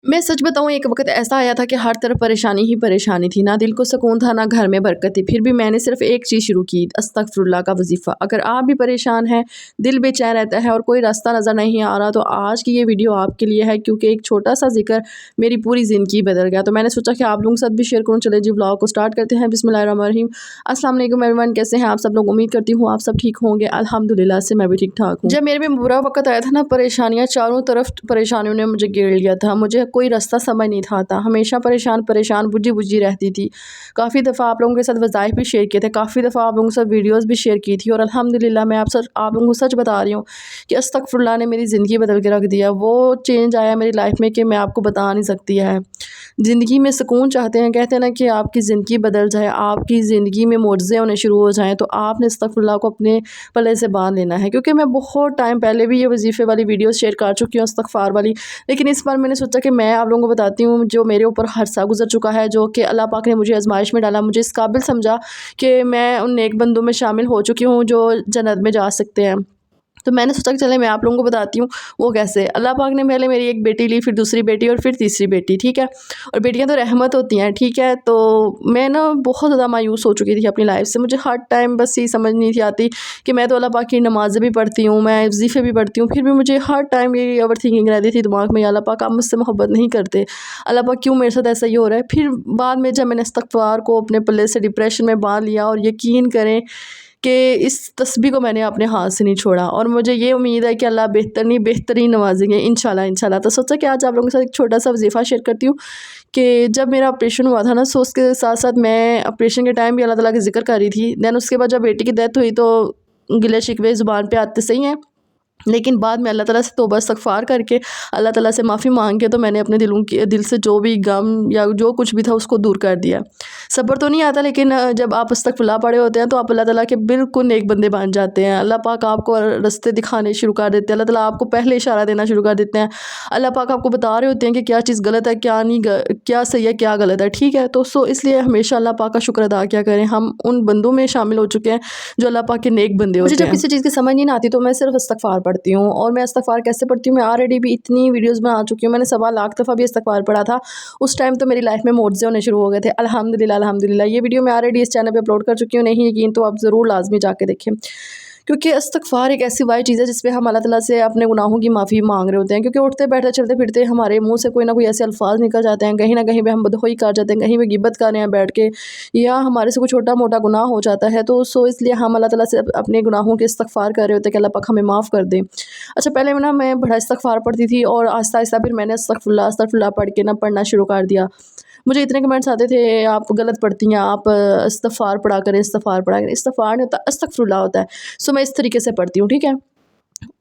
मैं सच बताऊँ एक वक़्त ऐसा आया था कि हर तरफ परेशानी ही परेशानी थी, ना दिल को सुकून था, ना घर में बरकत थी। फिर भी मैंने सिर्फ़ एक चीज़ शुरू की, अस्तगफिरुल्लाह का वज़ीफ़ा। अगर आप भी परेशान हैं, दिल बेचैन रहता है और कोई रास्ता नज़र नहीं आ रहा, तो आज की ये वीडियो आपके लिए है क्योंकि एक छोटा-सा ज़िक्र मेरी पूरी ज़िंदगी बदल गया। तो मैंने सोचा कि आप लोगों के साथ भी शेयर करूँ। चलिए जी व्लॉग को स्टार्ट करते हैं। बिस्मिल्लाहिर्रहमानिर्रहीम। अस्सलाम वालेकुम एवरीवन, कैसे हैं आप सब लोग? उम्मीद करती हूँ आप सब ठीक होंगे। अल्हम्दुलिल्लाह से मैं भी ठीक-ठाक हूँ। जब मेरे में बुरा वक़्त आया था ना, परेशानियाँ चारों तरफ परेशानियों ने मुझे घेर लिया था। मुझे कोई रास्ता समझ नहीं था आता। हमेशा परेशान, बुझी-बुझी रहती थी। काफ़ी दफ़ा आप लोगों के साथ वज़ाइफ़ भी शेयर किए थे, काफ़ी दफ़ा आप लोगों के साथ वीडियोज़ भी शेयर की थी और अल्हम्दुलिल्लाह मैं आप लोगों को सच बता रही हूँ कि अस्तगफिरुल्लाह ने मेरी ज़िंदगी बदल के रख दिया। वो चेंज आया मेरी लाइफ़ में कि मैं आपको बता नहीं सकती है। ज़िंदगी में सुकून चाहते हैं, कहते हैं ना कि आपकी ज़िंदगी बदल जाए, आपकी ज़िंदगी में मुआज़े होने शुरू हो जाएँ, तो आपने अस्तगफिरुल्लाह को अपने पल्ले से बाँध लेना है। क्योंकि मैं बहुत टाइम पहले भी ये वज़ीफ़े वाली वीडियोज़ शेयर कर चुकी हूँ, इस्तिग़फ़ार वाली। लेकिन इस बार मैंने सोचा कि मैं आप लोगों को बताती हूँ जो मेरे ऊपर हादसा गुज़र चुका है, जो कि अल्लाह पाक ने मुझे आज़माइश में डाला, मुझे इस काबिल समझा कि मैं उन नेक बंदों में शामिल हो चुकी हूँ जो जन्नत में जा सकते हैं। तो मैंने सोचा कि चले मैं आप लोगों को बताती हूँ वो कैसे। अल्लाह पाक ने पहले मेरी एक बेटी ली, फिर दूसरी बेटी और फिर तीसरी बेटी, ठीक है। और बेटियां तो रहमत होती हैं, ठीक है। तो मैं ना बहुत ज़्यादा मायूस हो चुकी थी अपनी लाइफ से। मुझे हर टाइम बस ये समझ नहीं थी आती कि मैं तो अल्लाह पाक की नमाज़ें भी पढ़ती हूँ, मैं वज़ीफ़े भी पढ़ती हूँ, फिर भी मुझे हर टाइम ये ओवर थिंकिंग रहती थी दिमाग में, अल्लाह पाक आप मुझसे मोहब्बत नहीं करते, अल्लाह पाक क्यों मेरे साथ ऐसा ही हो रहा है। फिर बाद में जब मैंने इस्तिग़फ़ार को अपने पल्ले से डिप्रेशन में बांध लिया, और यकीन करें कि इस तस्बीह को मैंने अपने हाथ से नहीं छोड़ा, और मुझे ये उम्मीद है कि अल्लाह बेहतर नहीं बेहतरीन नवाजेंगे इंशाल्लाह इंशाल्लाह। तो सोचा कि आज आप लोगों के साथ एक छोटा सा वजीफ़ा शेयर करती हूँ कि जब मेरा ऑपरेशन हुआ था ना, सो उसके साथ साथ मैं ऑपरेशन के टाइम भी अल्लाह ताला का जिक्र कर रही थी। दैन उसके बाद जब बेटी की डेथ हुई तो गिले शिकवे ज़ुबान पे आते सही हैं, लेकिन बाद में अल्लाह ताला से तौबा इस्तग़फ़ार करके अल्लाह ताला से माफ़ी मांग के तो मैंने अपने दिल से जो भी गम या जो कुछ भी था उसको दूर कर दिया। सब्र तो नहीं आता, लेकिन जब आप इस्तग़फ़िरुल्लाह पढ़े होते हैं तो आप अल्लाह ताला के बिल्कुल नेक बंदे बन जाते हैं। अल्लाह पाक आपको रास्ते दिखाने शुरू कर देते हैं, अल्लाह ताला आपको पहले इशारा देना शुरू कर देते हैं। अल्लाह पाक आपको बता रहे होते हैं कि क्या चीज़ गलत है, क्या नहीं, क्या सही है, क्या गलत है, ठीक है। तो इसलिए हमेशा अल्लाह पाक का शुक्र अदा किया करें। हम उन बंदों में शामिल हो चुके हैं जो अल्लाह पाक के नेक बंदे होते हैं। मुझे जब किसी चीज़ की समझ नहीं आती तो मैं सिर्फ इस्तग़फ़ार पढ़ती हूँ। और मैं इस्तग़फ़ार कैसे पढ़ती हूँ, मैं ऑलरेडी भी इतनी वीडियोज़ बना चुकी हूँ, मैंने 1.25 लाख दफ़ा भी इस्तग़फ़ार पढ़ा था। उस टाइम तो मेरी लाइफ में मुआज़े होने शुरू हो गए थे। अल्हम्दुलिल्लाह अल्हम्दुलिल्लाह। ये वीडियो मैं ऑलरेडी इस चैनल पे अपलोड कर चुकी हूँ, नहीं यकीन तो आप ज़रूर लाज़मी जाके देखें। क्योंकि इस्तग़फ़ार एक ऐसी वाली चीज़ है जिस पे हम अल्लाह ताला से अपने गुनाहों की माफ़ी मांग रहे होते हैं। क्योंकि उठते बैठते चलते फिरते हमारे मुँह से कोई ना कोई ऐसे अल्फाज निकल जाते हैं, कहीं ना कहीं पे हम बदखोई कर जाते हैं, कहीं पे गिबत कर रहे हैं बैठ के, या हमारे से कोई छोटा मोटा गुनाह हो जाता है। तो इसलिए हम अल्लाह ताला से अपने गुनाहों के इस्तग़फ़ार कर रहे होते हैं कि अल्लाह पाक हमें माफ़ कर दे। अच्छा, पहले मैं बड़ा इस्तग़फ़ार पढ़ती थी और आहिस्ता आहिस्ता फिर मैंने अस्तग़फ़िरुल्लाह पढ़ के ना पढ़ना शुरू कर दिया। मुझे इतने कमेंट्स आते थे, आप गलत पढ़ती हैं, आप इस्तग़फ़ार पढ़ा करें, इस्तग़फ़ार पढ़ा करें। इस्तग़फ़ार नहीं होता, अस्तग़फ़िरुल्लाह होता है। सो मैं इस तरीके से पढ़ती हूँ, ठीक है।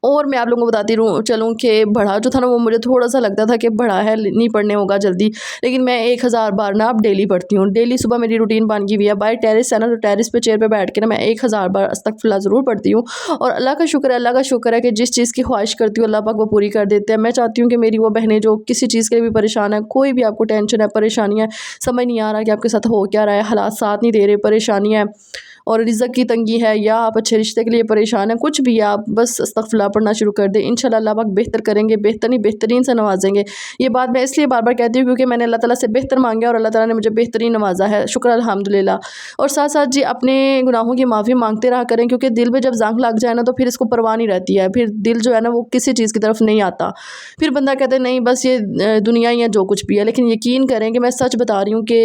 और मैं आप लोगों को बताती चलूँ कि बढ़ा जो था ना, वो मुझे थोड़ा-सा लगता था कि बढ़ा है, नहीं पढ़ने होगा जल्दी, लेकिन मैं 1000 बार ना अब डेली पढ़ती हूँ। डेली सुबह मेरी रूटीन बन गई हुई है। बाय टेरेस है ना, तो टेरेस पे चेयर पे बैठ के ना मैं 1000 बार अस्तगफिरुल्लाह ज़रूर पढ़ती हूँ। और अल्लाह का शुक्र है कि जिस चीज़ की ख्वाहिश करती हूँ अल्लाह पाक वो पूरी कर देते हैं। मैं चाहती हूँ कि मेरी वो बहनें जो किसी चीज़ के लिए भी परेशान है, कोई भी आपको टेंशन है, परेशानी है, समझ नहीं आ रहा कि आपके साथ हो क्या रहा है, हालात साथ नहीं दे रहे, परेशानी है और रिज़्क़ की तंगी है, या आप अच्छे रिश्ते के लिए परेशान हैं, कुछ भी है, आप बस अस्तगफिरुल्लाह पढ़ना शुरू कर दें। इंशाल्लाह अल्लाह पाक बेहतर करेंगे, बेहतर नहीं बेहतरीन से नवाजेंगे। ये बात मैं इसलिए बार बार कहती हूँ क्योंकि मैंने अल्लाह ताला से बेहतर मांगा और अल्लाह ताला ने मुझे बेहतरीन नवाजा है, शुक्र अल्हम्दुलिल्लाह। और साथ साथ जी अपने गुनाहों की माफ़ी मांगते रहा करें, क्योंकि दिल में जब ज़ंग लग जाए ना तो फिर इसको परवाह नहीं रहती है, फिर दिल जो है ना वो किसी चीज़ की तरफ नहीं आता। फिर बंदा कहता है नहीं बस ये दुनिया ही है जो कुछ भी है। लेकिन यकीन करें कि मैं सच बता रही हूँ कि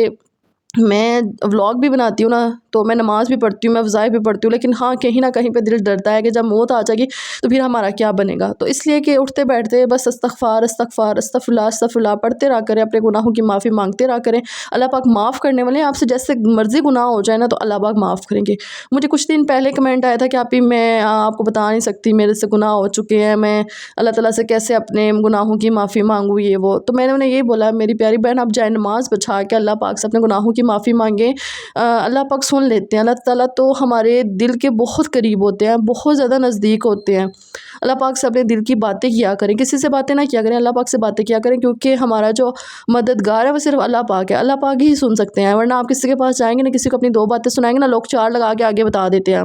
मैं व्लॉग भी बनाती हूँ ना, तो मैं नमाज़ भी पढ़ती हूँ, मैं वज़ाइफ़ भी पढ़ती हूँ, लेकिन हाँ, कहीं न कहीं पे दिल डरता है कि जब मौत आ जाएगी तो फिर हमारा क्या बनेगा। तो इसलिए कि उठते बैठते बस इस्तग़फ़ार इस्तग़फ़ार अस्तग़फ़िरुल्लाह अस्तग़फ़िरुल्लाह पढ़ते रहा करें, अपने गुनाहों की माफ़ी मांगते रहा करें। अल्लाह पाक माफ़ करने वाले हैं, आपसे जैसे मर्ज़ी गुनाह हो जाए ना तो अल्लाह पाक माफ़ करेंगे। मुझे कुछ दिन पहले कमेंट आया था कि आप ही मैं आपको बता नहीं सकती, मेरे से गुनाह हो चुके हैं, मैं अल्लाह ताला से कैसे अपने गुनाहों की माफ़ी मांगूँ, ये वो। तो मैंने उन्हें यही बोला, मेरी प्यारी बहन आप जाए नमाज़ बिछा के अल्लाह पाक से अपने गुनाहों की माफ़ी मांगे, अल्लाह पाक सुन लेते हैं। अल्लाह ताला तो हमारे दिल के बहुत करीब होते हैं, बहुत ज़्यादा नज़दीक होते हैं। अल्लाह पाक से अपने दिल की बातें किया करें, किसी से बातें ना किया करें, अल्लाह पाक से बातें किया करें, क्योंकि हमारा जो मददगार है वो सिर्फ अल्लाह पाक है। अल्लाह पाक ही सुन सकते हैं, वरना आप किसी के पास जाएंगे ना, किसी को अपनी 2 बातें सुनाएंगे ना, लोग 4 लगा के आगे बता देते हैं।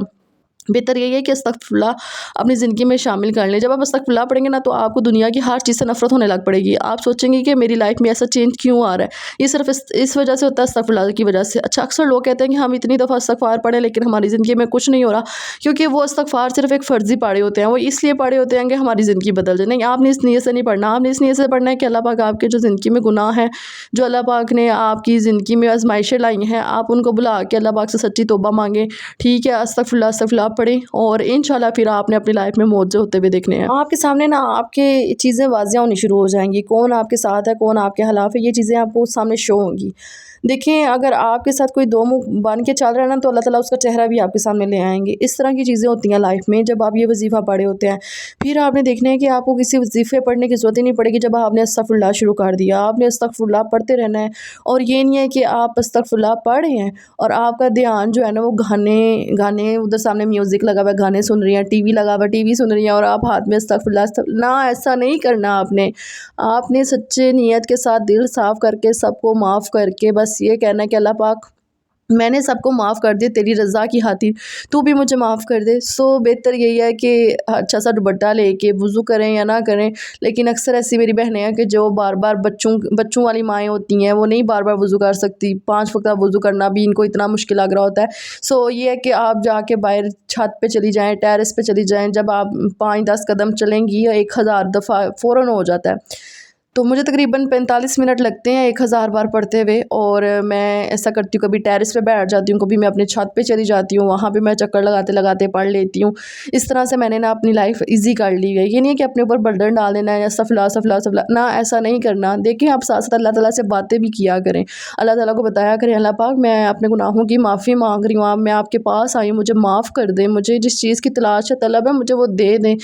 बेहतर यही है कि अस्तगफिरुल्लाह अपनी ज़िंदगी में शामिल कर लें। जब आप अस्तगफिरुल्लाह पढ़ेंगे ना, तो आपको दुनिया की हर चीज़ से नफ़रत होने लग पड़ेगी। आप सोचेंगे कि मेरी लाइफ में ऐसा चेंज क्यों आ रहा है, ये सिर्फ इस वजह से होता है, अस्तगफिरुल्लाह की वजह से। अच्छा, अक्सर लोग कहते हैं कि हम इतनी दफ़ा इस्तगफार पढ़ें लेकिन हमारी ज़िंदगी में कुछ नहीं हो रहा, क्योंकि वो इस्तगफार सिर्फ एक फ़र्ज़ी पढ़े होते हैं। वो इसलिए पढ़े होते हैं कि हमारी ज़िंदगी बदल जाए। नहीं, आपने इस नीयत से नहीं पढ़ना। आपने इस नीयत से पढ़ना है कि अल्लाह पाक आपके जो ज़िंदगी में गुनाह हैं, जो अल्लाह पाक ने आपकी ज़िंदगी में आज़माइशें लाई हैं, आप उनको भुला के अल्लाह पाक से सच्ची तौबा मांगें। ठीक है, अस्तगफिरुल्लाह अस्तगफिरुल्लाह पढ़ें और इंशाल्लाह फिर आपने अपनी लाइफ में मौजे होते हुए देखने हैं। आपके सामने ना आपके चीज़ें वाज़िया होनी शुरू हो जाएंगी, कौन आपके साथ है, कौन आपके खिलाफ है, ये चीज़ें आपको सामने शो होंगी। देखें, अगर आपके साथ कोई दो मुँह बन के चल रहा है ना, तो अल्लाह ताला उसका चेहरा भी आपके सामने ले आएंगे। इस तरह की चीज़ें होती हैं लाइफ में जब आप ये वजीफ़ा पढ़े होते हैं। फिर आपने देखना है कि आपको किसी वजीफ़े पढ़ने की ज़रूरत ही नहीं पड़ेगी। जब आपने अस्तगफिरुल्लाह शुरू कर दिया, आपने अस्तगफिरुल्लाह पढ़ते रहना है। और ये नहीं है कि आप अस्तगफिरुल्लाह पढ़ रहे हैं और आपका ध्यान जो है ना, वो गाने गाने उधर सामने म्यूज़िक लगा हुआ है, गाने सुन रही हैं, टीवी लगा हुआ है, टीवी सुन रही हैं और आप हाथ में ना, ऐसा नहीं करना आपने। आपने सच्चे नियत के साथ दिल साफ़ करके सबको माफ़ करके बस ये कहना है कि अल्लाह पाक, मैंने सबको माफ़ कर दिया तेरी रज़ा की खातिर, तू भी मुझे माफ़ कर दे। सो बेहतर यही है कि अच्छा सा दुपट्टा लेके वज़ू करें या ना करें। लेकिन अक्सर ऐसी मेरी बहनें हैं कि जो बार बार बच्चों वाली माएँ होती हैं, वो नहीं बार बार वज़ू कर सकती। 5 वक़्त वज़ू करना भी इनको इतना मुश्किल लग रहा होता है। सो ये है कि आप जाके बाहर छत पे चली जाएँ, टेरेस पे चली जाएँ। जब आप 5-10 कदम चलेंगी, 1000 दफ़ा फ़ौरन हो जाता है। तो मुझे तकरीबन 45 मिनट लगते हैं 1000 बार पढ़ते हुए। और मैं ऐसा करती हूँ, कभी टेरेस पे बैठ जाती हूँ, कभी मैं अपने छत पे चली जाती हूँ, वहाँ पे मैं चक्कर लगाते लगाते पढ़ लेती हूँ। इस तरह से मैंने ना अपनी लाइफ ईज़ी कर ली है। ये नहीं है कि अपने ऊपर बर्डन डाल देना है या सफ़ला सफ़ला सफ़ला, ना, ऐसा नहीं करना। देखिए, आप साथ साथ अल्लाह ताला से बातें भी किया करें, अल्लाह ताला को बताया करें, अल्लाह पाक मैं अपने गुनाहों की माफ़ी मांग रही हूँ, आप, मैं आपके पास आई हूँ, मुझे माफ़ कर दें, मुझे जिस चीज़ की तलाश है, तलब है, मुझे वो दे दें।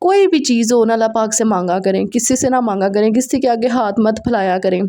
कोई भी चीज़ हो ना, अल्लाह पाक से मांगा करें, किसी से ना मांगा करें, किसी के आगे हाथ मत फैलाया करें।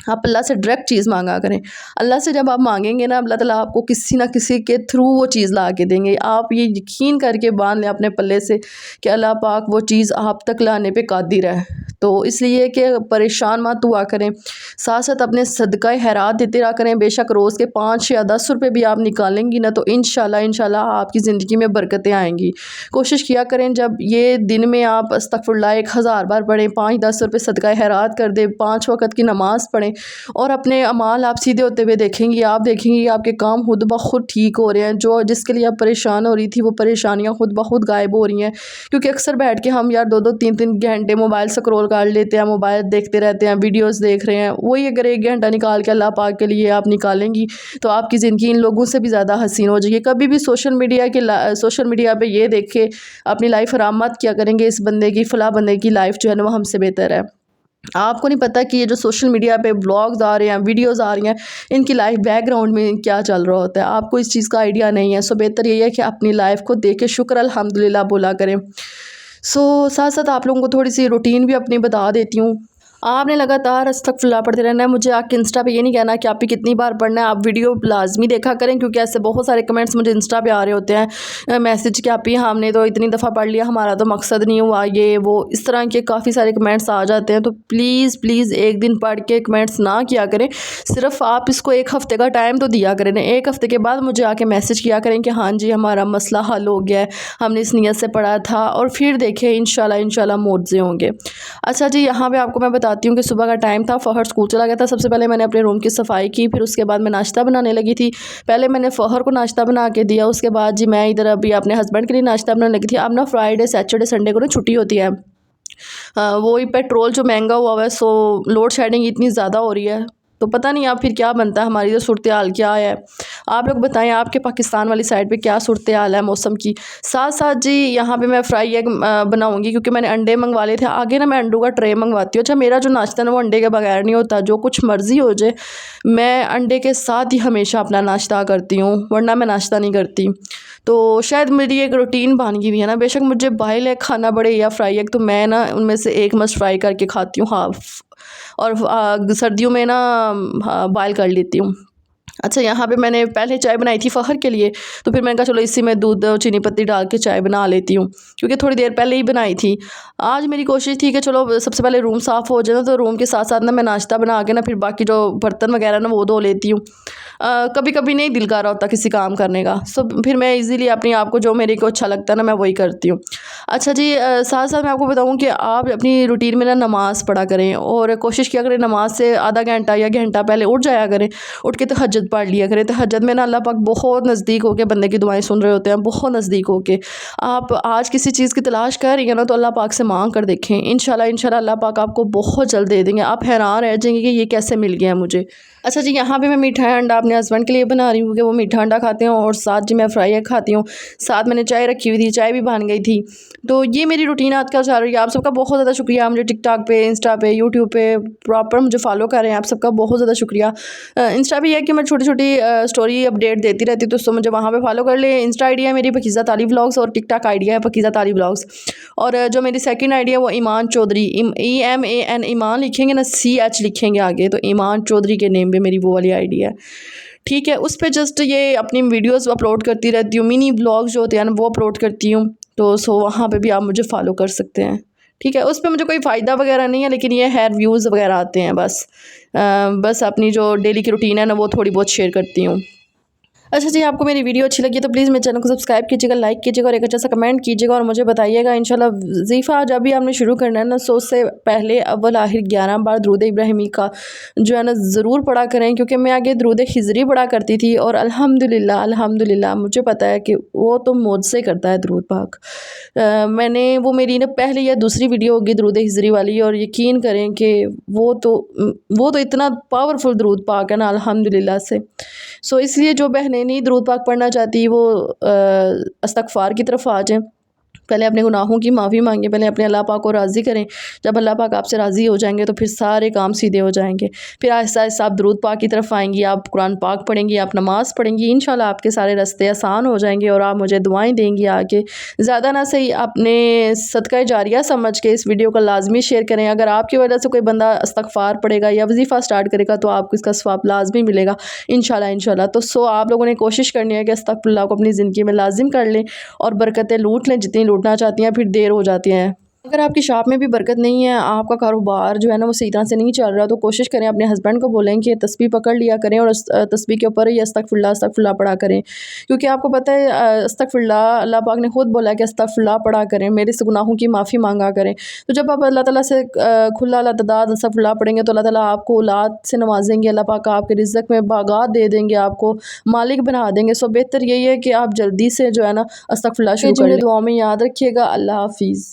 आप अल्लाह से डायरेक्ट चीज़ मांगा करें। अल्लाह से जब आप मांगेंगे ना, अल्लाह ताला आपको किसी ना किसी के थ्रू वो चीज़ ला के देंगे। आप ये यकीन करके बांध लें अपने पल्ले से कि अल्लाह पाक वो चीज़ आप तक लाने पे कादिर है। तो इसलिए कि परेशान मत हुआ करें, साथ साथ अपने सदका खैरात देते रहा करें। बेशक रोज़ के 5 या 10 रुपये भी आप निकालेंगी ना, तो इंशाल्लाह आपकी ज़िंदगी में बरकतें आएंगी। कोशिश किया करें, जब ये दिन में आप अस्तगफिरुल्लाह 1000 बार पढ़ें, 5-10 रुपये सदका खैरात कर दें, 5 वक़्त की नमाज़ पढ़ें और अपने अमाल आप सीधे होते हुए देखेंगी। आप देखेंगी आपके काम खुद ब खुद ठीक हो रहे हैं। जो जिसके लिए आप परेशान हो रही थी, वो परेशानियाँ खुद ब खुद गायब हो रही हैं। क्योंकि अक्सर बैठ के हम यार 2-2 3-3 घंटे मोबाइल स्क्रॉल कर लेते हैं, मोबाइल देखते रहते हैं, वीडियोस देख रहे हैं। वही अगर 1 घंटा निकाल के अल्लाह पाक के लिए आप निकालेंगी, तो आपकी ज़िंदगी इन लोगों से भी ज़्यादा हसीन हो जाएगी। कभी भी सोशल मीडिया पे ये देख के अपनी लाइफ हराम मत किया करेंगे, इस बंदे की, फ़लाँ बंदे की लाइफ जो है ना, वो हमसे बेहतर है। आपको नहीं पता कि ये जो सोशल मीडिया पे व्लॉग्स आ रहे हैं, वीडियोस आ रही हैं, इनकी लाइफ बैकग्राउंड में क्या चल रहा होता है, आपको इस चीज़ का आइडिया नहीं है। सो बेहतर यही है कि अपनी लाइफ को देख के शुक्र अल्हम्दुलिल्लाह बोला करें। सो साथ साथ आप लोगों को थोड़ी सी रूटीन भी अपनी बता देती हूँ। आपने लगातार अस्तगफिरुल्लाह पढ़ते रहना है। मुझे आके इंस्टा पे ये नहीं कहना कि आप ही कितनी बार पढ़ना है, आप वीडियो लाजमी देखा करें, क्योंकि ऐसे बहुत सारे कमेंट्स मुझे इंस्टा पे आ रहे होते हैं, मैसेज कि आप ही हमने तो इतनी दफ़ा पढ़ लिया, हमारा तो मकसद नहीं हुआ, ये वो, इस तरह के काफ़ी सारे कमेंट्स आ जाते हैं। तो प्लीज़ प्लीज़ एक दिन पढ़ के कमेंट्स ना किया करें। सिर्फ आप इसको 1 हफ़्ते का टाइम तो दिया करें। 1 हफ़्ते के बाद मुझे आके मैसेज किया करें कि हाँ जी, हमारा मसला हल हो गया है, हमने इस नीयत से पढ़ा था, और फिर देखें इंशाल्लाह मौज़े होंगे। अच्छा जी, यहाँ पे आपको मैं बताती हूँ कि सुबह का टाइम था, फ़हर स्कूल चला गया था। सबसे पहले मैंने अपने रूम की सफाई की, फिर उसके बाद मैं नाश्ता बनाने लगी थी। पहले मैंने फ़हर को नाश्ता बना के दिया, उसके बाद जी मैं इधर अभी अपने हस्बैंड के लिए नाश्ता बनाने लगी थी। अब ना फ्राइडे सैटरडे संडे को ना छुट्टी होती है। वही पेट्रोल जो महंगा हुआ है, सो लोड शेडिंग इतनी ज़्यादा हो रही है, तो पता नहीं अब फिर क्या बनता है, हमारी तो सूरत हाल क्या है। आप लोग बताएं, आपके पाकिस्तान वाली साइड पे क्या सूरत हाल है मौसम की। साथ साथ जी यहाँ पे मैं फ्राई एग बनाऊँगी, क्योंकि मैंने अंडे मंगवा लिए थे। आगे ना मैं अंडों का ट्रे मंगवाती हूँ। अच्छा, मेरा जो नाश्ता है ना, वो अंडे के बगैर नहीं होता, जो कुछ मर्ज़ी हो जाए, मैं अंडे के साथ ही हमेशा अपना नाश्ता करती हूँ, वरना मैं नाश्ता नहीं करती। तो शायद मेरी एक रूटीन बन गई हुई है ना। बेशक मुझे बॉयल एग खाना पड़े या फ्राई एग, तो मैं ना उनमें से एक मस्ट फ्राई करके खाती हूँ हाफ, और सर्दियों में ना बॉयल कर लेती हूँ। अच्छा, यहाँ पे मैंने पहले चाय बनाई थी फ़खर के लिए, तो फिर मैंने कहा चलो इसी में दूध और चीनी पत्ती डाल के चाय बना लेती हूँ, क्योंकि थोड़ी देर पहले ही बनाई थी। आज मेरी कोशिश थी कि चलो सबसे पहले रूम साफ़ हो जाए ना, तो रूम के साथ साथ ना मैं नाश्ता बना के ना फिर बाकी जो बर्तन वगैरह ना वो धो लेती हूँ। कभी कभी नहीं दिल कर रहा होता किसी काम करने का, सो फिर मैं इजीली अपने आप को जो मेरे को अच्छा लगता है ना मैं वही करती हूँ। अच्छा जी, साथ साथ मैं आपको बताऊँ कि आप अपनी रूटीन में ना नमाज़ पढ़ा करें और कोशिश किया करें नमाज से आधा घंटा या घंटा पहले उठ जाया करें। उठ के तहज्जुद पढ़ लिया करें। तहज्जुद में ना अल्लाह पाक बहुत नज़दीक होके बंदे की दुआएं सुन रहे होते हैं, बहुत नज़दीक होके। आप आज किसी चीज़ की तलाश कर रही हैं ना, तो अल्लाह पाक से मांग कर देखें, इंशाल्लाह इंशाल्लाह अल्लाह पाक आपको बहुत जल्द दे देंगे। आप हैरान रह जाएंगे कि ये कैसे मिल गया मुझे। अच्छा जी, यहाँ पे मैं मीठा अंडा अपने हस्बैंड के लिए बना रही हूँ कि वो मीठा अंडा खाते हैं, और साथ जी मैं फ्राई एग खाती हूँ। साथ मैंने चाय रखी हुई थी, चाय भी बन गई थी। तो ये मेरी रूटीन आजकल चल रही है। आप सबका बहुत ज़्यादा शुक्रिया, मुझे टिकटॉक पे, इंस्टा पे, यूट्यूब पे प्रॉपर मुझे फॉलो कर रहे हैं, आप सबका बहुत ज़्यादा शुक्रिया। इंस्टा भी है कि मैं छोटी छोटी स्टोरी अपडेट देती रहती हूँ, तो मुझे वहाँ पे फॉलो कर ले। इंस्टा आईडी है मेरी पकीज़ा ताली व्लॉग्स, और टिकटॉक आईडी है पकीज़ा ताली व्लॉग्स। और जो मेरी सेकंड आईडी है वो ईमान चौधरी, EMAN, ईमान लिखेंगे ना, CH लिखेंगे आगे, तो ईमान चौधरी के नेम पे मेरी वो वाली आईडी है। ठीक है, उस पर जस्ट ये अपनी वीडियोस अपलोड करती रहती हूँ, मिनी ब्लॉग्स जो होते हैं ना वो अपलोड करती हूँ। तो वहाँ पे भी आप मुझे फॉलो कर सकते हैं। ठीक है, उस पर मुझे कोई फ़ायदा वगैरह नहीं है, लेकिन ये है व्यूज़ वगैरह आते हैं बस। बस अपनी जो डेली की रूटीन है ना वो थोड़ी बहुत शेयर करती हूँ। अच्छा जी, आपको मेरी वीडियो अच्छी लगी तो प्लीज़ मेरे चैनल को सब्सक्राइब कीजिएगा, लाइक कीजिएगा और एक अच्छा सा कमेंट कीजिएगा, और मुझे बताइएगा इंशाल्लाह वज़ीफ़ा जब भी आपने शुरू करना है ना, सो उससे पहले अव्वल आखिर 11 बार दुरूद इब्राहिमी का जो है ना ज़रूर पढ़ा करें, क्योंकि मैं आगे दुरूद हिजरी पढ़ा करती थी, और अल्हम्दुलिल्लाह अल्हम्दुलिल्लाह मुझे पता है कि वो तो मुझसे करता है दुरूद पाक। मैंने वो मेरी ना पहली या दूसरी वीडियो होगी दुरूद हिजरी वाली, और यकीन करें कि वो तो इतना पावरफुल दुरूद पाक है ना अल्हम्दुलिल्लाह से। सो इसलिए जो बहनें नहीं दुरूद पाक पढ़ना चाहती वो इस्तग़फ़ार की तरफ आ जाएं। पहले अपने गुनाहों की माफ़ी मांगें, पहले अपने अल्लाह पाक को राज़ी करें। जब अल्लाह पाक आपसे राज़ी हो जाएंगे तो फिर सारे काम सीधे हो जाएंगे। फिर आहिस्ता आहिस्ता आप दुरूद पाक की तरफ आएंगी, आप कुरान पाक पढ़ेंगी, आप नमाज़ पढ़ेंगी, इंशाल्लाह आपके सारे रास्ते आसान हो जाएंगे, और आप मुझे दुआएं देंगी आके। ज़्यादा ना सही अपने सदका जारिया समझ के इस वीडियो को लाजमी शेयर करें। अगर आपकी वजह से कोई बंदा इस्तग़फ़ार पढ़ेगा या वज़ीफ़ा स्टार्ट करेगा तो आपको इसका सवाब लाजमी मिलेगा इंशाल्लाह इंशाल्लाह। तो आप लोगों ने कोशिश करनी है कि अस्तग़फ़िरुल्लाह को अपनी ज़िंदगी में लाजिम कर लें और बरकतें लूट लें जितनी लूटना चाहती हैं, फिर देर हो जाती हैं। अगर आपकी शॉप में भी बरकत नहीं है, आपका कारोबार जो है ना वो सही तरह से नहीं चल रहा, तो कोशिश करें अपने हस्बैंड को बोलें कि तस्बीह पकड़ लिया करें, और तस्बीह के ऊपर ही अस्तग़फ़िरुल्लाह अस्तग़फ़िरुल्लाह पढ़ा करें। क्योंकि आपको पता है अस्तग़फ़िरुल्लाह अल्लाह पाक ने खुद बोला है कि अस्तग़फ़िरुल्लाह पढ़ा करें, मेरे से गुनाहों की माफ़ी मांगा करें। तो जब आप अल्लाह ताला से खुला लतदाद अस्तग़फ़िरुल्लाह पढ़ेंगे तो अल्लाह ताला आपको औलाद से नवाजेंगे, अल्लाह पाक आपके रिज़्क़ में बागात दे देंगे, आपको मालिक बना देंगे। सो बेहतर यही है कि आप जल्दी से जो है ना अस्तग़फ़िरुल्लाह शुरू कर लें। दुआ में याद रखिएगा। अल्लाह हाफ़िज़।